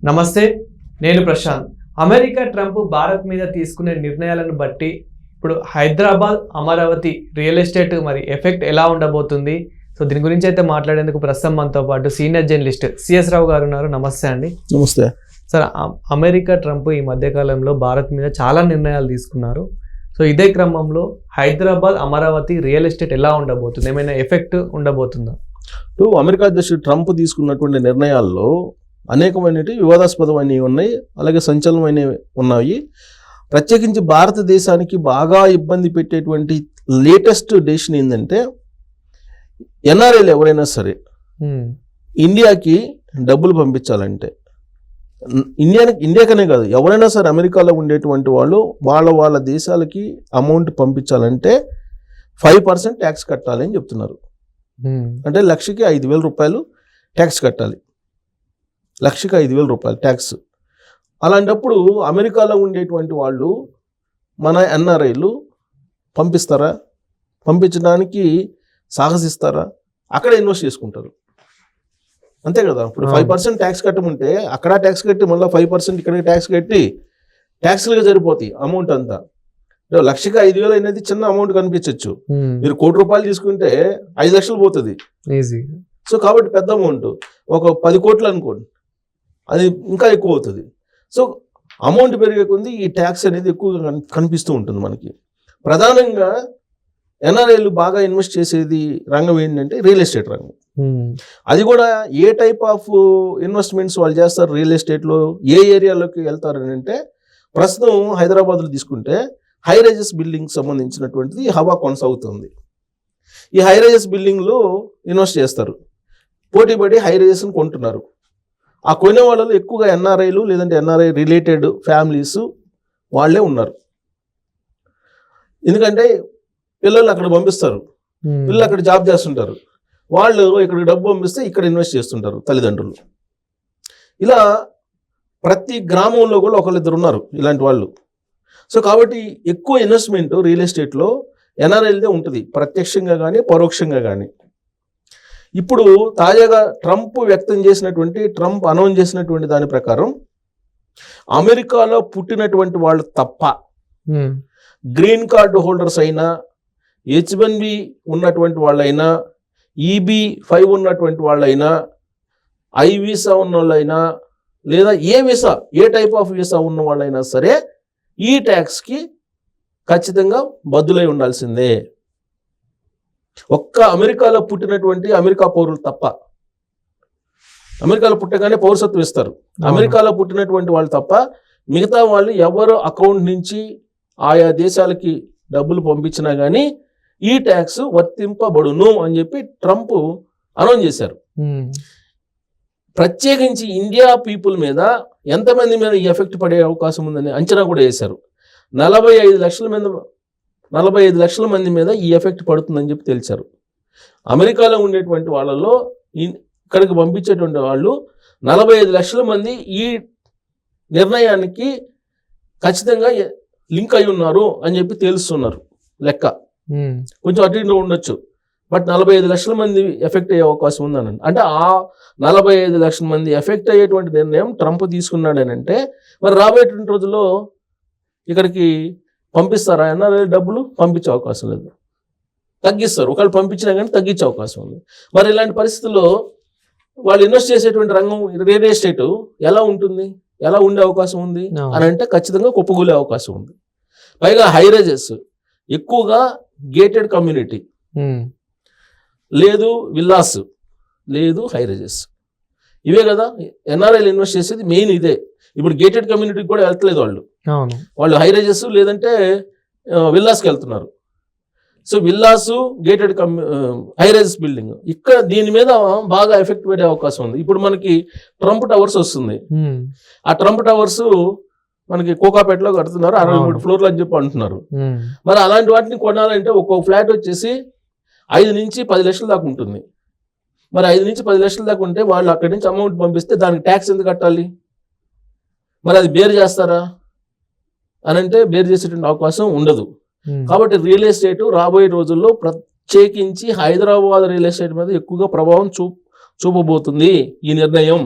నమస్తే, నేను Prashanth. America Trump Bharat మీద తీసుకునే నిర్ణయాలను బట్టి ఇప్పుడు హైదరాబాద్ అమరావతి రియల్ ఎస్టేట్ మరి ఎఫెక్ట్ ఎలా ఉండబోతుంది? సో దీని గురించి అయితే మాట్లాడేందుకు ప్రస్తుతం మనతో పాటు సీనియర్ జర్నలిస్ట్ సిఎస్ రావు గారు ఉన్నారు. నమస్తే అండి. నమస్తే సార్. అమెరికా ట్రంప్ ఈ మధ్యకాలంలో భారత్ మీద చాలా నిర్ణయాలు తీసుకున్నారు. సో ఇదే క్రమంలో హైదరాబాద్ అమరావతి రియల్ ఎస్టేట్ ఎలా ఉండబోతుంది? ఏమైనా ఎఫెక్ట్ ఉండబోతుందా? అమెరికా అధ్యక్షుడు ట్రంప్ తీసుకున్నటువంటి నిర్ణయాల్లో అనేకమైనవి వివాదాస్పదమైనవి ఉన్నాయి, అలాగే సంచలనమైనవి ఉన్నాయి. ప్రత్యేకించి భారతదేశానికి బాగా ఇబ్బంది పెట్టేటువంటి లేటెస్ట్ డెసిషన్ ఏంటంటే, ఎన్ఆర్ఐలు ఎవరైనా సరే ఇండియాకి డబ్బులు పంపించాలంటే, ఇండియాకనే కాదు ఎవరైనా సరే అమెరికాలో ఉండేటువంటి వాళ్ళు వాళ్ళ దేశాలకి అమౌంట్ పంపించాలంటే 5% ట్యాక్స్ కట్టాలి అని చెప్తున్నారు. అంటే లక్షకి 5,000 రూపాయలు ట్యాక్స్ కట్టాలి. లక్షకి 5,000 రూపాయలు ట్యాక్స్. అలాంటప్పుడు అమెరికాలో ఉండేటువంటి వాళ్ళు మన ఎన్ఆర్ఐలు పంపిస్తారా? పంపించడానికి సాహసిస్తారా? అక్కడ ఇన్వెస్ట్ చేసుకుంటారు, అంతే కదా. ఇప్పుడు 5% ట్యాక్స్ కట్టమంటే అక్కడ ట్యాక్స్ కట్టి మళ్ళీ 5% ఇక్కడ ట్యాక్స్ కట్టి ట్యాక్స్లుగా సరిపోతాయి అమౌంట్ అంతా. లక్షకి 5,000 అనేది చిన్న అమౌంట్ కనిపించవచ్చు. మీరు 1 కోటి రూపాయలు తీసుకుంటే 5 లక్షలు పోతుంది. సో కాబట్టి పెద్ద అమౌంట్. ఒక 10 కోట్లు అనుకోండి, అది ఇంకా ఎక్కువ అవుతుంది. సో అమౌంట్ పెరిగే కొద్దీ ఈ ట్యాక్స్ అనేది ఎక్కువగా కనిపిస్తూ ఉంటుంది మనకి. ప్రధానంగా ఎన్ఆర్ఐలు బాగా ఇన్వెస్ట్ చేసేది రంగం ఏంటంటే రియల్ ఎస్టేట్ రంగం. అది కూడా ఏ టైప్ ఆఫ్ ఇన్వెస్ట్మెంట్స్ వాళ్ళు చేస్తారు రియల్ ఎస్టేట్లో, ఏ ఏరియాలోకి వెళ్తారని అంటే, ప్రస్తుతం హైదరాబాద్లో తీసుకుంటే హై రైజెస్ బిల్డింగ్ సంబంధించినటువంటిది హవా కొనసాగుతుంది. ఈ హై రైజెస్ బిల్డింగ్లో ఇన్వెస్ట్ చేస్తారు, పోటీపడి హై రైజెస్ని కొంటున్నారు. ఆ కొనే వాళ్ళలో ఎక్కువగా ఎన్ఆర్ఐలు లేదంటే ఎన్ఆర్ఐ రిలేటెడ్ ఫ్యామిలీస్ వాళ్ళే ఉన్నారు. ఎందుకంటే పిల్లలు అక్కడ పంపిస్తారు, పిల్లలు అక్కడ జాబ్ చేస్తుంటారు, వాళ్ళు ఇక్కడ డబ్బు పంపిస్తే ఇక్కడ ఇన్వెస్ట్ చేస్తుంటారు తల్లిదండ్రులు. ఇలా ప్రతి గ్రామంలో కూడా ఒకళ్ళిద్దరు ఉన్నారు ఇలాంటి వాళ్ళు. సో కాబట్టి ఎక్కువ ఇన్వెస్ట్మెంట్ రియల్ ఎస్టేట్లో ఎన్ఆర్ఐలదే ఉంటుంది, ప్రత్యక్షంగా కానీ పరోక్షంగా కానీ. ఇప్పుడు తాజాగా ట్రంప్ అనౌన్స్ చేసినటువంటి దాని ప్రకారం అమెరికాలో పుట్టినటువంటి వాళ్ళు తప్ప గ్రీన్ కార్డు హోల్డర్స్ అయినా, H1B ఉన్నటువంటి వాళ్ళైనా, EB-5 ఉన్నటువంటి వాళ్ళైనా, I వీసా ఉన్న వాళ్ళైనా, లేదా ఏ టైప్ ఆఫ్ వీసా ఉన్న వాళ్ళైనా సరే ఈ ట్యాక్స్కి ఖచ్చితంగా బద్దులై ఉండాల్సిందే. ఒక్క అమెరికాలో పుట్టినటువంటి అమెరికా పౌరులు తప్ప, అమెరికాలో పుట్టగానే పౌరసత్వం ఇస్తారు, అమెరికాలో పుట్టినటువంటి వాళ్ళు తప్ప మిగతా వాళ్ళు ఎవరు అకౌంట్ నుంచి ఆయా దేశాలకి డబ్బులు పంపించినా కానీ ఈ ట్యాక్స్ వర్తింపబడును అని చెప్పి ట్రంప్ అనౌన్స్ చేశారు. ప్రత్యేకించి ఇండియా పీపుల్ మీద ఎంతమంది మీద ఈ ఎఫెక్ట్ పడే అవకాశం ఉందని అంచనా కూడా వేశారు. 45 లక్షల మంది మీద ఈ ఎఫెక్ట్ పడుతుందని చెప్పి తెలిసారు. అమెరికాలో ఉండేటువంటి వాళ్ళలో ఇక్కడికి పంపించేటువంటి వాళ్ళు 45 లక్షల మంది ఈ నిర్ణయానికి ఖచ్చితంగా లింక్ అయి ఉన్నారు అని చెప్పి తెలుస్తున్నారు లెక్క. కొంచెం అటు ఇటు ఉండొచ్చు, బట్ 45 లక్షల మంది ఎఫెక్ట్ అయ్యే అవకాశం ఉందని. అంటే ఆ 45 లక్షల మంది ఎఫెక్ట్ అయ్యేటువంటి నిర్ణయం ట్రంప్ తీసుకున్నాడని అంటే, మరి రాబోయేటువంటి రోజుల్లో ఇక్కడికి పంపిస్తారా ఎన్ఆర్ఐ డబ్బులు? పంపించే అవకాశం లేదు, తగ్గిస్తారు. ఒకవేళ పంపించినా కానీ తగ్గించే అవకాశం ఉంది. మరి ఇలాంటి పరిస్థితుల్లో వాళ్ళు ఇన్వెస్ట్ చేసేటువంటి రంగం రియల్ ఎస్టేట్ ఎలా ఉంటుంది, ఎలా ఉండే అవకాశం ఉంది అని అంటే ఖచ్చితంగా కుప్పగూలే అవకాశం ఉంది. పైగా హై రైజెస్ ఎక్కువగా గేటెడ్ కమ్యూనిటీ లేదు, విల్లాస్ లేదు, హై రైజెస్ ఇవే కదా ఎన్ఆర్ఐలు ఇన్వెస్ట్ చేసేది మెయిన్ ఇదే. ఇప్పుడు గేటెడ్ కమ్యూనిటీకి కూడా వెళ్తలేదు వాళ్ళు హై రైజెస్ లేదంటే విల్లాస్కి వెళ్తున్నారు. So villas, gated high rises building ఇక్కడ దీని మీద బాగా ఎఫెక్ట్ పడే అవకాశం ఉంది. ఇప్పుడు మనకి ట్రంప్ టవర్స్ వస్తుంది, ఆ ట్రంప్ టవర్స్ మనకి కోకాపేటలో కడుతున్నారు, 63 ఫ్లోర్లు అని చెప్పి అంటున్నారు. మరి అలాంటి వాటిని కొనాలంటే ఒక్కొక్క ఫ్లాట్ వచ్చేసి 5 నుంచి 10 లక్షల దాకా ఉంటుంది. మరి 5 నుంచి 10 లక్షల దాకా ఉంటే వాళ్ళు అక్కడి నుంచి అమౌంట్ పంపిస్తే దానికి ట్యాక్స్ ఎందుకు కట్టాలి? మరి అది బేర్ చేస్తారా అని అంటే బేర్ చేసేటువంటి అవకాశం ఉండదు. కాబట్టి రియల్ ఎస్టేట్ రాబోయే రోజుల్లో ప్రత్యేకించి హైదరాబాద్ రియల్ ఎస్టేట్ మీద ఎక్కువగా ప్రభావం చూపబోతుంది ఈ నిర్ణయం.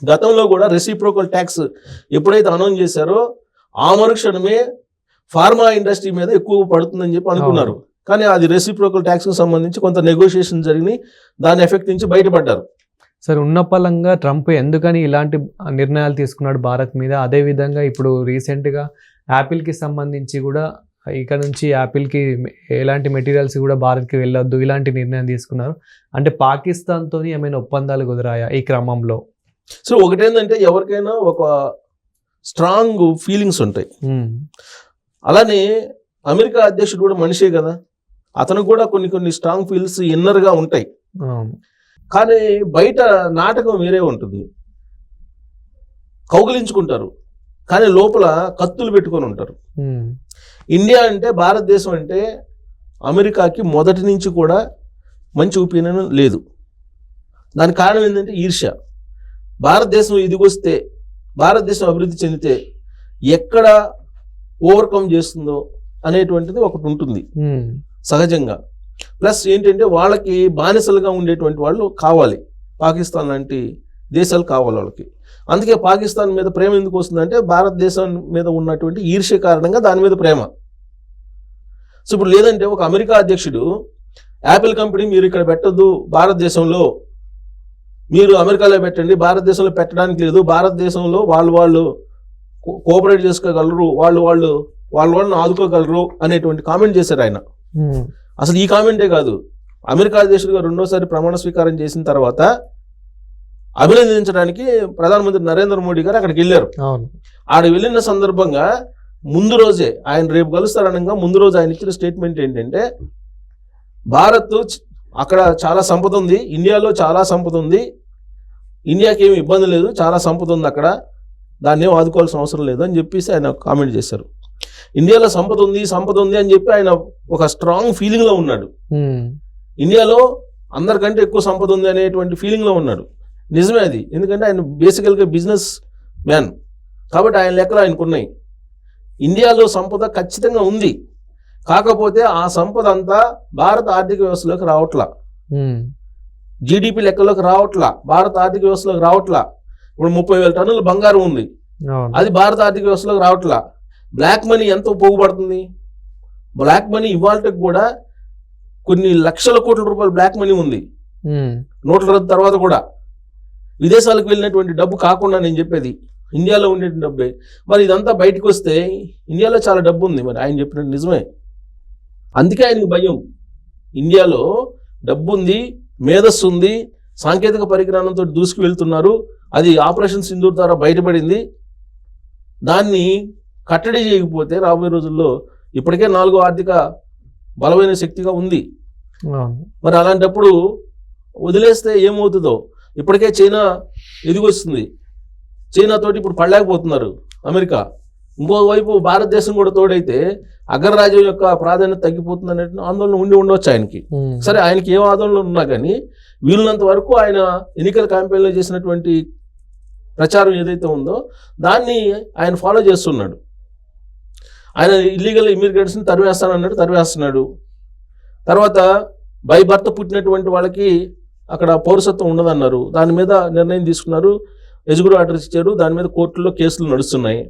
గతంలో కూడా రెసిప్రోకల్ ట్యాక్స్ ఎప్పుడైతే అనౌన్స్ చేశారో ఆ మరుక్షణమే ఫార్మా ఇండస్ట్రీ మీద ఎక్కువ పడుతుందని చెప్పి అనుకున్నారు. కానీ అది రెసిప్రోకల్ ట్యాక్స్కి సంబంధించి కొంత నెగోషియేషన్ జరిగినాయి, దాని ఎఫెక్ట్ నుంచి బయటపడ్డారు. సార్ ఉన్న పలంగా ట్రంప్ ఎందుకని ఇలాంటి నిర్ణయాలు తీసుకున్నాడు భారత్ మీద? అదేవిధంగా ఇప్పుడు రీసెంట్గా యాపిల్కి సంబంధించి కూడా ఇక్కడ నుంచి యాపిల్కి ఎలాంటి మెటీరియల్స్ కూడా భారత్కి వెళ్ళొద్దు ఇలాంటి నిర్ణయం తీసుకున్నారు. అంటే పాకిస్తాన్తో ఏమైనా ఒప్పందాలు కుదిరాయా ఈ క్రమంలో? సో ఒకటేంటంటే ఎవరికైనా ఒక స్ట్రాంగ్ ఫీలింగ్స్ ఉంటాయి. అలానే అమెరికా అధ్యక్షుడు కూడా మనిషే కదా, అతనికి కూడా కొన్ని స్ట్రాంగ్ ఫీల్స్ ఇన్నర్గా ఉంటాయి. కానీ బయట నాటకం వేరే ఉంటుంది. కౌగిలించుకుంటారు కానీ లోపల కత్తులు పెట్టుకొని ఉంటారు. ఇండియా అంటే, భారతదేశం అంటే అమెరికాకి మొదటి నుంచి కూడా మంచి ఒపీనియన్ లేదు. దానికి కారణం ఏంటంటే ఈర్ష్య. భారతదేశం ఇదిగొస్తే, భారతదేశం అభివృద్ధి చెందితే ఎక్కడ ఓవర్కమ్ చేస్తుందో అనేటువంటిది ఒకటి ఉంటుంది సహజంగా. ప్లస్ ఏంటంటే వాళ్ళకి బానిసలుగా ఉండేటువంటి వాళ్ళు కావాలి, పాకిస్తాన్ లాంటి దేశాలు కావాలి వాళ్ళకి. అందుకే పాకిస్తాన్ మీద ప్రేమ ఎందుకు వస్తుందంటే భారతదేశం మీద ఉన్నటువంటి ఈర్ష్య కారణంగా దాని మీద ప్రేమ. సో ఇప్పుడు లేదంటే ఒక అమెరికా అధ్యక్షుడు యాపిల్ కంపెనీ మీరు ఇక్కడ పెట్టద్దు, భారతదేశంలో మీరు అమెరికాలో పెట్టండి, భారతదేశంలో పెట్టడానికి లేదు, భారతదేశంలో వాళ్ళు కోఆపరేట్ చేసుకోగలరు, వాళ్ళని ఆదుకోగలరు అనేటువంటి కామెంట్ చేశారు ఆయన. అసలు ఈ కామెంటే కాదు, అమెరికా అధ్యక్షుడిగా రెండోసారి ప్రమాణ స్వీకారం చేసిన తర్వాత అభినందించడానికి ప్రధానమంత్రి నరేంద్ర మోడీ గారు అక్కడికి వెళ్ళారు. ఆడ వెళ్ళిన సందర్భంగా ముందు రోజే ఆయన రేపు కలుస్తారనగా ముందు రోజు ఆయన ఇచ్చిన స్టేట్మెంట్ ఏంటంటే, భారత్ అక్కడ చాలా సంపద ఉంది, ఇండియాలో చాలా సంపద ఉంది, ఇండియాకి ఏమి ఇబ్బంది లేదు, చాలా సంపద ఉంది అక్కడ, దాన్ని ఏం ఆదుకోవాల్సిన అవసరం లేదు అని చెప్పేసి ఆయన కామెంట్ చేశారు. ఇండియాలో సంపద ఉంది అని చెప్పి ఆయన ఒక స్ట్రాంగ్ ఫీలింగ్లో ఉన్నాడు. ఇండియాలో అందరికంటే ఎక్కువ సంపద ఉంది అనేటువంటి ఫీలింగ్లో ఉన్నాడు. నిజమే అది, ఎందుకంటే ఆయన బేసికల్గా బిజినెస్ మ్యాన్ కాబట్టి ఆయన లెక్కలు ఆయనకున్నాయి. ఇండియాలో సంపద ఖచ్చితంగా ఉంది, కాకపోతే ఆ సంపద అంతా భారత ఆర్థిక వ్యవస్థలోకి రావట్లా, జీడిపి లెక్కలోకి రావట్లా, భారత ఆర్థిక వ్యవస్థలోకి రావట్లా. ఇప్పుడు 30,000 టన్నుల బంగారం ఉంది, అది భారత ఆర్థిక వ్యవస్థలోకి రావట్లా. బ్లాక్ మనీ ఎంతో పోగుపడుతుంది. బ్లాక్ మనీ ఇవాళకి కూడా కొన్ని లక్షల కోట్ల రూపాయల బ్లాక్ మనీ ఉంది, నోట్ల రద్దు తర్వాత కూడా. విదేశాలకు వెళ్ళినటువంటి డబ్బు కాకుండా నేను చెప్పేది ఇండియాలో ఉండే డబ్బే. మరి ఇదంతా బయటకు వస్తే ఇండియాలో చాలా డబ్బు ఉంది, మరి ఆయన చెప్పినట్టు నిజమే. అందుకే ఆయనకు భయం. ఇండియాలో డబ్బు ఉంది, మేధస్సు ఉంది, సాంకేతిక పరిజ్ఞానంతో దూసుకు వెళ్తున్నారు, అది ఆపరేషన్ సింధూర్ ద్వారా బయటపడింది. దాన్ని కట్టడి చేయకపోతే రాబోయే రోజుల్లో ఇప్పటికే 4వ ఆర్థిక బలమైన శక్తిగా ఉంది. మరి అలాంటప్పుడు వదిలేస్తే ఏమవుతుందో. ఇప్పటికే చైనా ఎదిగొస్తుంది, చైనాతోటి ఇప్పుడు పడలేకపోతున్నారు అమెరికా. ఇంకోవైపు భారతదేశం కూడా తోడైతే అగ్రరాజ్యం యొక్క ప్రాధాన్యత తగ్గిపోతుంది అనే ఆందోళన ఉండవచ్చు ఆయనకి. సరే, ఆయనకి ఏం ఆందోళన ఉన్నా కానీ వీలున్నంత వరకు ఆయన ఎన్నికల క్యాంపెయిన్లో చేసినటువంటి ప్రచారం ఏదైతే ఉందో దాన్ని ఆయన ఫాలో చేస్తున్నాడు. ఆయన ఇల్లీగల్ ఇమిగ్రెంట్స్ని తరివేస్తున్నాడు. తర్వాత బై బర్త్ పుట్టినటువంటి వాళ్ళకి అక్కడ పౌరసత్వం ఉండదన్నారు, దాని మీద నిర్ణయం తీసుకున్నారు, ఎగ్జిక్యూటివ్ ఆర్డర్స్ ఇచ్చారు, దాని మీద కోర్టులో కేసులు నడుస్తున్నాయి.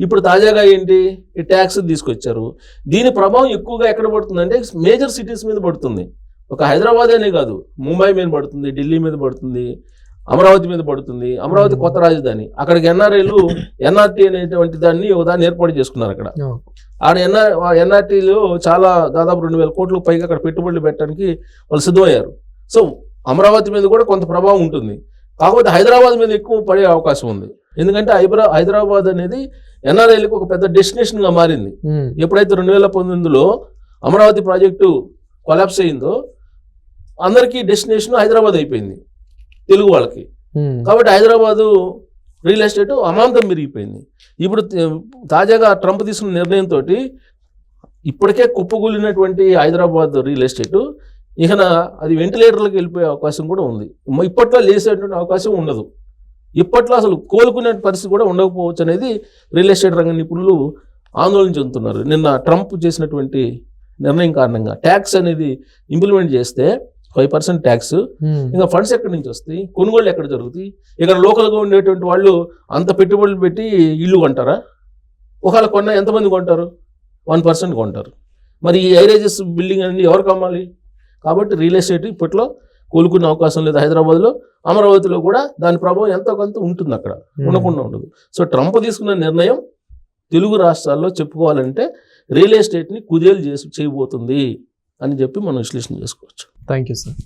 ఇప్పుడు తాజాగా ఏంటి, ఈ ట్యాక్స్ తీసుకొచ్చారు. దీని ప్రభావం ఎక్కువగా ఎక్కడ పడుతుందంటే మేజర్ సిటీస్ మీద పడుతుంది. ఒక హైదరాబాద్ అనే కాదు, ముంబై మీద పడుతుంది, ఢిల్లీ మీద పడుతుంది, అమరావతి మీద పడుతుంది. అమరావతి కొత్త రాజధాని, అక్కడికి ఎన్ఆర్ఐలు ఎన్ఆర్టీ అనేటువంటి దాన్ని ఏర్పాటు చేసుకున్నారు. అక్కడ ఎన్ఆర్టీలో చాలా దాదాపు 2,000 కోట్లకు పైగా అక్కడ పెట్టుబడులు పెట్టడానికి వాళ్ళు సిద్ధమయ్యారు. సో అమరావతి మీద కూడా కొంత ప్రభావం ఉంటుంది, కాకపోతే హైదరాబాద్ మీద ఎక్కువ పడే అవకాశం ఉంది. ఎందుకంటే హైదరాబాద్ అనేది ఎన్ఆర్ఐలకు ఒక పెద్ద డెస్టినేషన్గా మారింది. ఎప్పుడైతే 2019లో అమరావతి ప్రాజెక్టు కొలాప్స్ అయిందో అందరికీ డెస్టినేషన్ హైదరాబాద్ అయిపోయింది తెలుగు వాళ్ళకి. కాబట్టి హైదరాబాదు రియల్ ఎస్టేట్ అమాంతం పెరిగిపోయింది. ఇప్పుడు తాజాగా ట్రంప్ తీసుకున్న నిర్ణయంతో ఇప్పటికే కుప్పగూలినటువంటి హైదరాబాద్ రియల్ ఎస్టేట్ ఇక అది వెంటిలేటర్లకు వెళ్ళిపోయే అవకాశం కూడా ఉంది. ఇప్పట్లో లేసేటువంటి అవకాశం ఉండదు. ఇప్పట్లో అసలు కోలుకునే పరిస్థితి కూడా ఉండకపోవచ్చు అనేది రియల్ ఎస్టేట్ రంగ నిపుణులు ఆందోళన చెందుతున్నారు. నిన్న ట్రంప్ చేసినటువంటి నిర్ణయం కారణంగా ట్యాక్స్ అనేది ఇంప్లిమెంట్ చేస్తే 5% ట్యాక్స్. ఇంకా ఫండ్స్ ఎక్కడి నుంచి వస్తాయి, కొనుగోళ్ళు ఎక్కడ జరుగుతాయి? ఇక్కడ లోకల్గా ఉండేటువంటి వాళ్ళు అంత పెట్టుబడులు పెట్టి ఇల్లు కొంటారా? ఒకవేళ కొన్నా ఎంతమంది కొంటారు? 1% కొంటారు. మరి ఈ ఐరేజెస్ బిల్డింగ్ అనేది ఎవరికి అమ్మాలి? కాబట్టి రియల్ ఎస్టేట్ ఇప్పట్లో కోలుకునే అవకాశం లేదు. హైదరాబాద్లో, అమరావతిలో కూడా దాని ప్రభావం ఎంతో కొంత ఉంటుంది, అక్కడ ఉండకుండా ఉండదు. సో ట్రంప్ తీసుకున్న నిర్ణయం తెలుగు రాష్ట్రాల్లో చెప్పుకోవాలంటే రియల్ ఎస్టేట్ని కుదేలు చేయబోతుంది అని చెప్పి మనం విశ్లేషణ చేసుకోవచ్చు. Thank you sir.